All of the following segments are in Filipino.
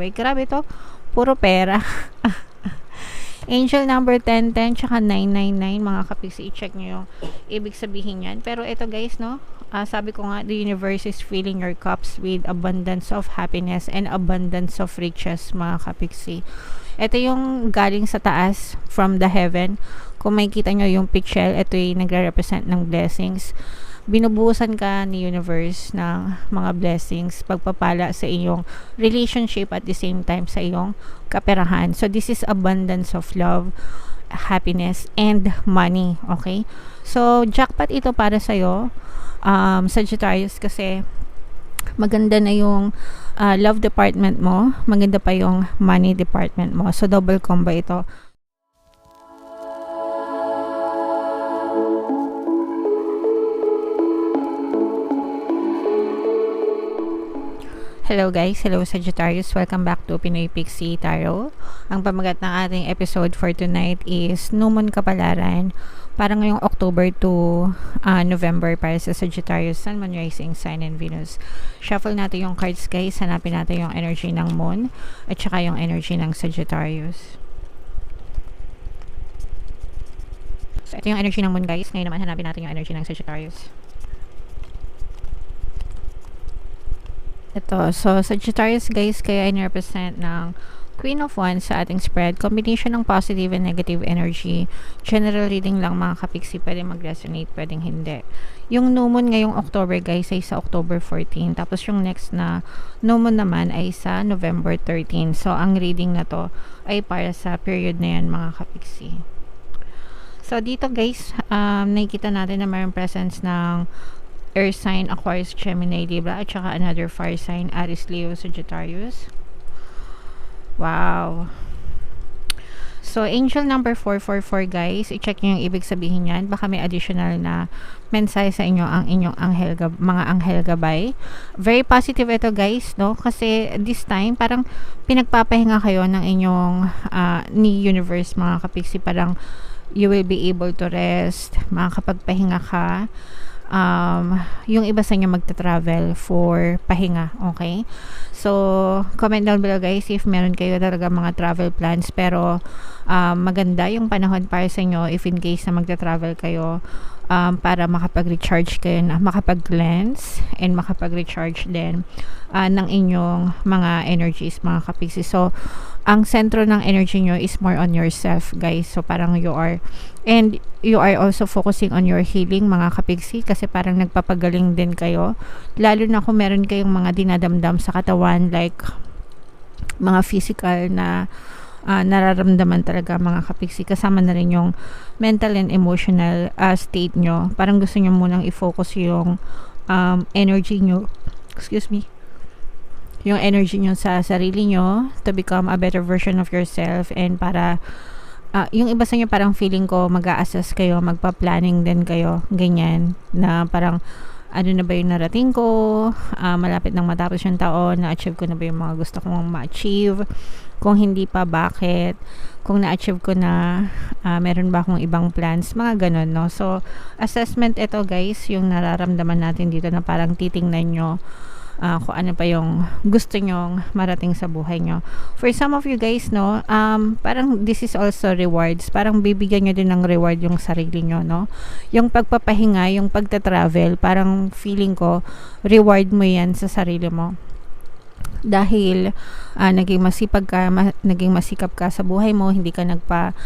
Grabe to, puro pera. Angel number 1010 tsaka 999 mga kapiksi, i-check nyo yung ibig sabihin yan. Pero ito guys, no, sabi ko nga, the universe is filling your cups with abundance of happiness and abundance of riches mga kapiksi. Ito yung galing sa taas, from the heaven. Kung makikita nyo yung picture, ito yung nagre-represent ng blessings. Binubuhusan ka ni universe ng mga blessings, pagpapala sa iyong relationship, at the same time sa iyong kaperahan. So this is abundance of love, happiness, and money. Okay, so jackpot ito para sa'yo, Sagittarius, kasi maganda na yung love department mo, maganda pa yung money department mo. So double combo ito. Hello guys, hello Sagittarius, welcome back to Pinoy Pixie Tarot. Ang pamagat ng ating episode for tonight is New Moon Kapalaran, parang ngayong October to November para sa Sagittarius, Sun, Moon, Rising, Sign, and Venus. Shuffle natin yung cards guys, hanapin natin yung energy ng Moon at saka yung energy ng Sagittarius. So ito yung energy ng Moon guys, ngayon naman hanapin natin yung energy ng Sagittarius. Ito, so Sagittarius guys, kaya in-represent ng Queen of Wands sa ating spread. Combination ng positive and negative energy. General reading lang mga kapiksi, pwede mag-resonate, pwedeng hindi. Yung new moon ngayong October guys ay sa October 14. Tapos yung next na new moon naman ay sa November 13. So ang reading na to ay para sa period na yan mga kapiksi. So dito guys, nakikita natin na mayroong presence ng Earth sign, Aquarius, Gemini, Libra, at saka another fire sign, Aries, Leo, Sagittarius. Wow. So, angel number 444 guys, i-check nyo yung ibig sabihin yan. Baka may additional na mensahe sa inyo ang inyong mga anghel gabay. Very positive ito guys, no? Kasi this time, parang pinagpapahinga kayo ng inyong ni universe mga kapiksi. Parang you will be able to rest, makakapagpahinga ka. Yung iba sa inyo magta-travel for pahinga, okay? So, comment down below guys if meron kayo talaga mga travel plans, pero maganda yung panahon para sa inyo if in case na magta-travel kayo, para makapag-recharge kayo, makapag-cleanse and makapag-recharge din ng inyong mga energies mga kapiksi. So, ang sentro ng energy nyo is more on yourself guys. So parang you are also focusing on your healing mga kapiksi, kasi parang nagpapagaling din kayo, lalo na kung meron kayong mga dinadamdam sa katawan, like mga physical na nararamdaman talaga mga kapiksi, kasama na rin yung mental and emotional state nyo. Parang gusto nyo munang i-focus yung energy nyo, yung energy nyo sa sarili nyo to become a better version of yourself, and para yung iba sa inyo parang feeling ko mag-a-assess kayo, magpa-planning din kayo, ganyan, na parang ano na ba yung narating ko, malapit nang matapos yung taon, na-achieve ko na ba yung mga gusto kong ma-achieve, kung hindi pa, bakit, kung na-achieve ko na, meron ba akong ibang plans, mga ganun, no? So assessment ito guys, yung nararamdaman natin dito, na parang titingnan nyo kung ano pa yung gusto nyong marating sa buhay nyo. For some of you guys, no, parang this is also rewards. Parang bibigyan nyo din ng reward yung sarili nyo, no? Yung pagpapahinga, yung pagta-travel, parang feeling ko, reward mo yan sa sarili mo. Dahil naging masikap ka sa buhay mo, hindi ka nagpa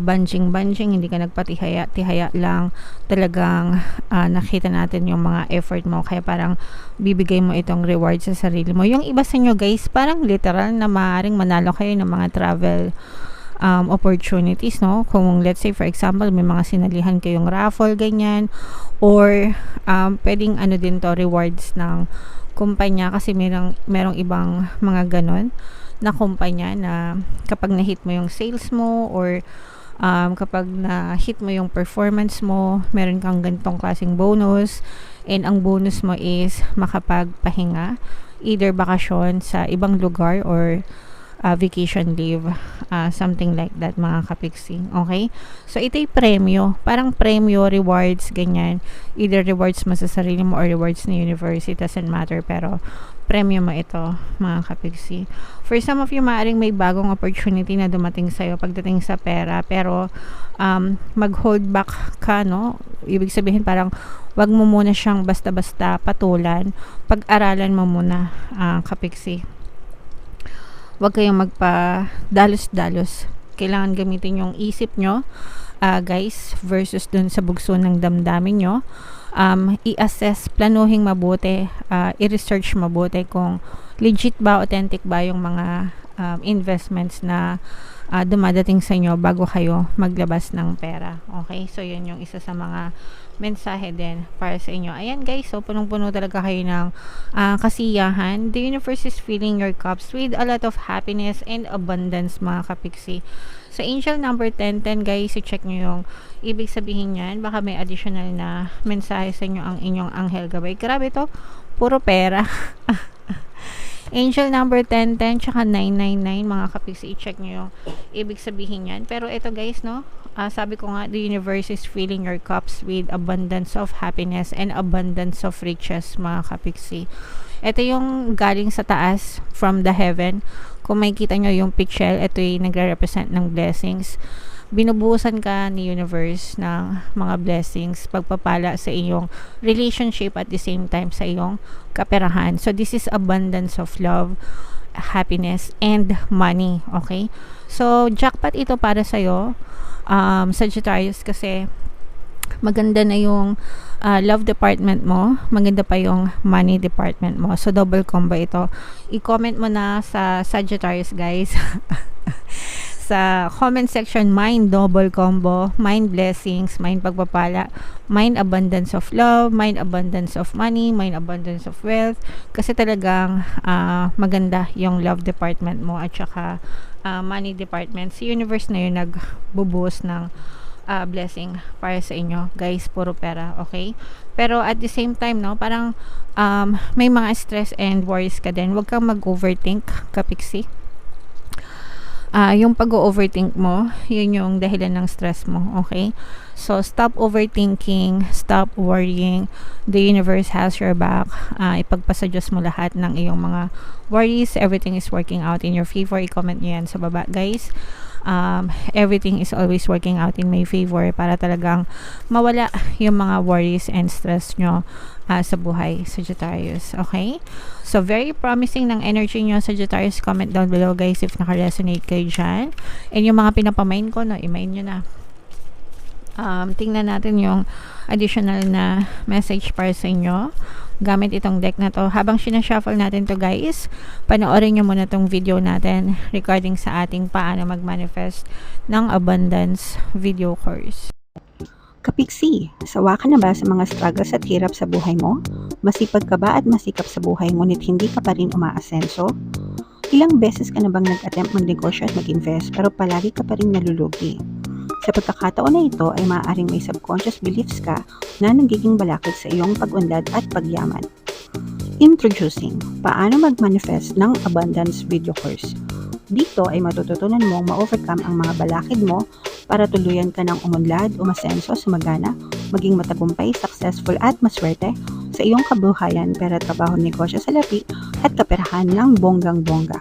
banjing, hindi ka nagpatihaya lang, talagang nakita natin yung mga effort mo, kaya parang bibigay mo itong reward sa sarili mo. Yung iba sa inyo guys, parang literal na maaaring manalo kayo ng mga travel opportunities, no? Kung let's say for example may mga sinalihan kayong raffle ganyan, or pwedeng ano din to, rewards ng kumpanya, kasi merong ibang mga ganon na kumpanya na kapag na-hit mo yung sales mo, or kapag na-hit mo yung performance mo, meron kang ganitong klaseng bonus, and ang bonus mo is makapagpahinga, either bakasyon sa ibang lugar or vacation leave, something like that mga kapiksi, okay? So ito'y premyo, parang premyo, rewards, ganyan, either rewards mo sa sarili mo or rewards na universe, it doesn't matter, pero premyo mo ito mga kapiksi. For some of you, maaaring may bagong opportunity na dumating sa'yo pagdating sa pera, pero mag-hold back ka, no? Ibig sabihin parang wag mo muna siyang basta-basta patulan, pag-aralan mo muna, kapiksi. Wag kayong magpa-dalos-dalos. Kailangan gamitin yung isip nyo, guys, versus dun sa bugso ng damdamin nyo. I-assess, planuhin mabuti, i-research mabuti kung legit ba, authentic ba yung mga investments na dumadating sa inyo bago kayo maglabas ng pera. Okay? So, yun yung isa sa mga mensahe din para sa inyo. Ayan guys, so punong-puno talaga kayo ng kasiyahan. The universe is filling your cups with a lot of happiness and abundance, mga kapiksi. Sa angel number 1010 guys, i-check nyo yung ibig sabihin yan. Baka may additional na mensahe sa inyo ang inyong anghel gabay. Grabe to, puro pera. Angel number 1010 tsaka 999, mga kapiksi, i-check nyo yung ibig sabihin yan. Pero ito guys, no, sabi ko nga, the universe is filling your cups with abundance of happiness and abundance of riches, mga kapiksi. Ito yung galing sa taas, from the heaven. Kung makikita nyo yung picture, ito yung nagre-represent ng blessings. Binubuhusan ka ni universe ng mga blessings, pagpapala sa iyong relationship, at the same time sa iyong kaperahan. So this is abundance of love, happiness, and money. Okay? So jackpot ito para sa iyo, Sagittarius, kasi maganda na yung love department mo, maganda pa yung money department mo. So double combo ito. I-comment mo na sa Sagittarius guys. Sa comment section, mind double combo, mind blessings, mind pagpapala, mind abundance of love, mind abundance of money, mind abundance of wealth. Kasi talagang maganda yung love department mo at saka money department. Si universe na yun nagbubuhos ng blessing para sa inyo guys, puro pera. Okay, pero at the same time, no, parang may mga stress and worries ka din. Huwag kang mag-overthink, kapiksi. Yung pag-overthink mo, yun yung dahilan ng stress mo. Okay, so stop overthinking, stop worrying. The universe has your back. Ipagpasa Diyos mo lahat ng iyong mga worries. Everything is working out in your favor. I-comment nyo yan sa baba guys. Everything is always working out in my favor para talagang mawala yung mga worries and stress nyo sa buhay, Sagittarius. Okay, so very promising ng energy nyo, Sagittarius. Comment down below guys if naka-resonate kayo dyan, and yung mga pinapamain ko, no, i-main nyo na. Tingnan natin yung additional na message para sa inyo gamit itong deck na to. Habang sinashuffle natin to guys, panoorin nyo muna tong video natin regarding sa ating paano mag-manifest ng abundance video course. Kapiksi, sawa ka na ba sa mga struggles at hirap sa buhay mo? Masipag ka ba at masikap sa buhay ngunit hindi ka pa rin umaasenso? Ilang beses ka na bang nag-attempt magnegosyo at mag-invest pero palagi ka pa rin nalulugi? Sa pagkakataon na ito ay maaaring may subconscious beliefs ka na nagiging balakid sa iyong pag-unlad at pagyaman. Introducing, paano mag-manifest ng abundance video course. Dito ay matututunan mong ma-overcome ang mga balakid mo para tuluyan ka ng umunlad, umasenso, sumagana, maging matagumpay, successful at maswerte sa iyong kabuhayan, pera, trabaho, negosyo, salapi at kaperahan ng bonggang-bongga.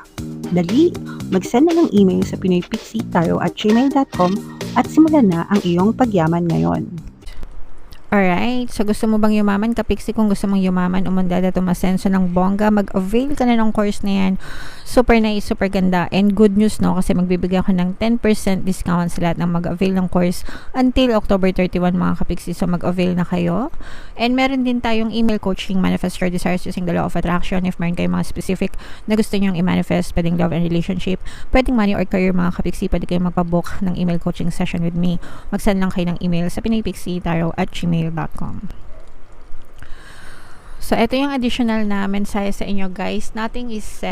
Dali, mag-send na ng email sa pinoypixitaro@gmail.com at simulan na ang iyong pagyaman ngayon. Alright, so gusto mo bang yumaman, kapiksi? Kung gusto mong yumaman, umandad at umasenso ng bongga, mag-avail ka na ng course na yan. Super nice, super ganda. And good news, no, kasi magbibigay ako ng 10% discount sa lahat ng mag-avail ng course until October 31, mga kapiksi. So mag-avail na kayo. And meron din tayong email coaching, manifest your desires using the law of attraction. If meron kayong mga specific na gusto nyong i-manifest, pwedeng love and relationship, pwedeng money or career, mga kapiksi, pwede kayong magpabook ng email coaching session with me. Mag-send lang kayo ng email sa pinoypixitaro@gmail.com. So ito yung additional na mensahe sa inyo guys. Nothing is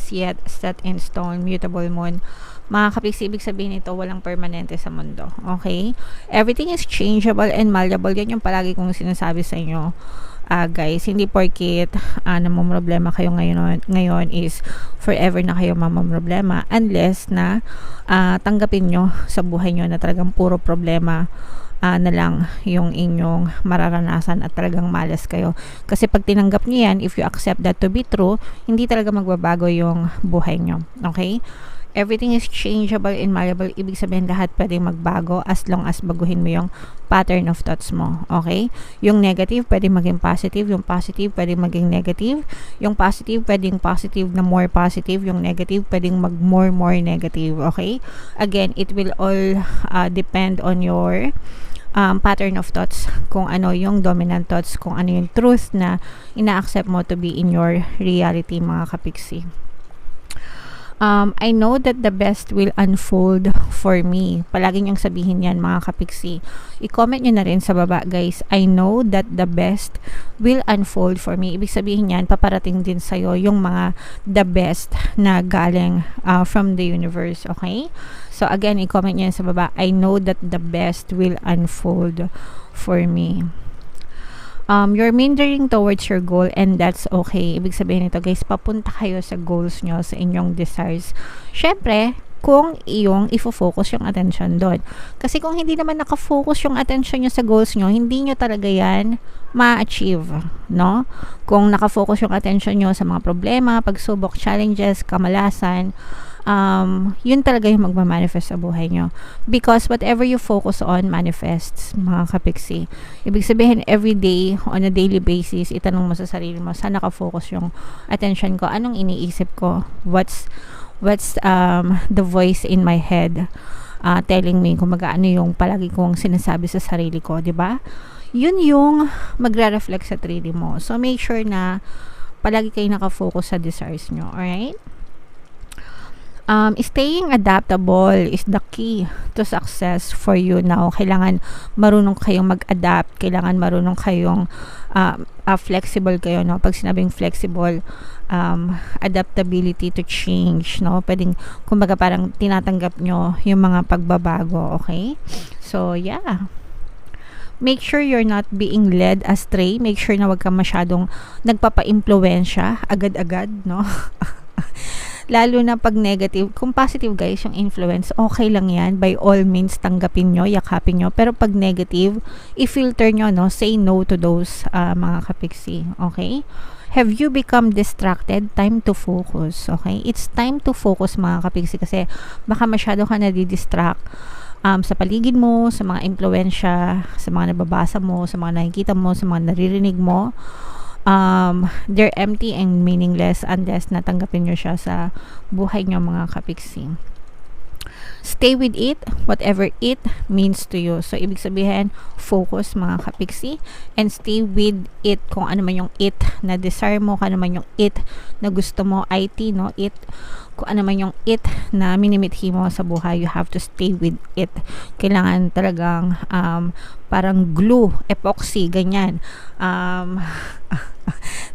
yet set in stone, mutable moon. Mga kapiksi, ibig sabihin nito, walang permanente sa mundo. Okay, everything is changeable and malleable. Yan yung palagi kong sinasabi sa inyo, guys. Hindi porkit namumroblema kayo ngayon is forever na kayo mamamroblema, unless na tanggapin nyo sa buhay nyo na talagang puro problema na lang yung inyong mararanasan at talagang malas kayo. Kasi pag tinanggap nyo yan, if you accept that to be true, hindi talaga magbabago yung buhay nyo. Okay? Everything is changeable and malleable. Ibig sabihin lahat pwedeng magbago as long as baguhin mo yung pattern of thoughts mo. Okay? Yung negative pwedeng maging positive. Yung positive pwedeng maging negative. Yung positive pwedeng positive na more positive. Yung negative pwedeng mag more negative. Okay? Again, it will all depend on your pattern of thoughts, kung ano yung dominant thoughts, kung ano yung truth na ina-accept mo to be in your reality, mga kapiksi. I know that the best will unfold for me. Palagi niyong sabihin yan, mga kapiksi. I-comment nyo na rin sa baba, guys. I know that the best will unfold for me. Ibig sabihin yan, paparating din sa'yo yung mga the best na galing from the universe. Okay? So again, i-comment nyo yan sa baba. I know that the best will unfold for me. You're meandering towards your goal and that's okay. Ibig sabihin nito, guys, papunta kayo sa goals nyo, sa inyong desires. Syempre, kung iyong ifo-focus yung attention doon. Kasi kung hindi naman nakafocus yung attention nyo sa goals nyo, hindi nyo talaga yan ma-achieve, no? Kung nakafocus yung attention nyo sa mga problema, pagsubok, challenges, kamalasan, yun talaga yung magmamanifest sa buhay nyo. Because whatever you focus on manifests, mga kapiksi. Ibig sabihin, every day, on a daily basis, itanong mo sa sarili mo, saan nakafocus yung attention ko? Anong iniisip ko? What's the voice in my head telling me kung ano yung palagi kong sinasabi sa sarili ko, di ba? Yun yung magre-reflect sa 3D mo. So, make sure na palagi kayo nakafocus sa desires nyo. Alright? Staying adaptable is the key to success for you now. Kailangan marunong kayong mag-adapt. Kailangan marunong kayong flexible kayo, no? Pag sinabing flexible, adaptability to change, no? Pwedeng, kumbaga parang tinatanggap nyo yung mga pagbabago, okay? So, yeah. Make sure you're not being led astray. Make sure na wag ka masyadong nagpapa-impluwensya agad-agad, no? Lalo na pag negative. Kung positive, guys, yung influence, okay lang yan. By all means, tanggapin nyo, yakapin nyo. Pero pag negative, i-filter nyo, no? Say no to those mga kapiksi. Okay? Have you become distracted? Time to focus. Okay? It's time to focus, mga kapiksi, kasi baka masyado ka nadidistract sa paligid mo, sa mga impluensya, sa mga nababasa mo, sa mga nakikita mo, sa mga naririnig mo. They're empty and meaningless unless natanggapin nyo siya sa buhay nyo, mga kapiksi. Stay with it, whatever it means to you. So, ibig sabihin, focus, mga kapiksi, and stay with it. Kung ano man yung it na desire mo, kung ano man yung it na gusto mo, IT, no? It, kung ano man yung it na minimithi mo sa buhay, you have to stay with it. Kailangan talagang parang glue, epoxy, ganyan.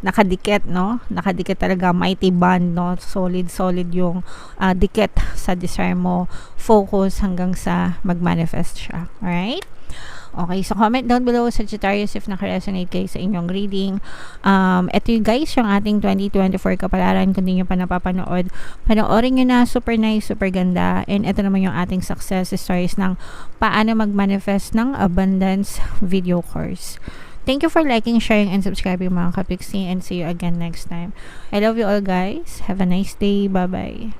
Nakadikit, no? Nakadikit talaga, mighty bond, no? Solid yung dikit sa desire mo. Focus hanggang sa mag-manifest siya. Alright? Okay, so comment down below, Sagittarius, if naka-resonate kayo sa inyong reading. Ito yung, guys, yung ating 2024 kapalaran. Kung di nyo pa napapanood, panoorin nyo na. Super nice, super ganda. And ito naman yung ating success stories ng paano mag-manifest ng abundance video course. Thank you for liking, sharing, and subscribing, mga kapiksi, and see you again next time. I love you all, guys. Have a nice day. Bye-bye.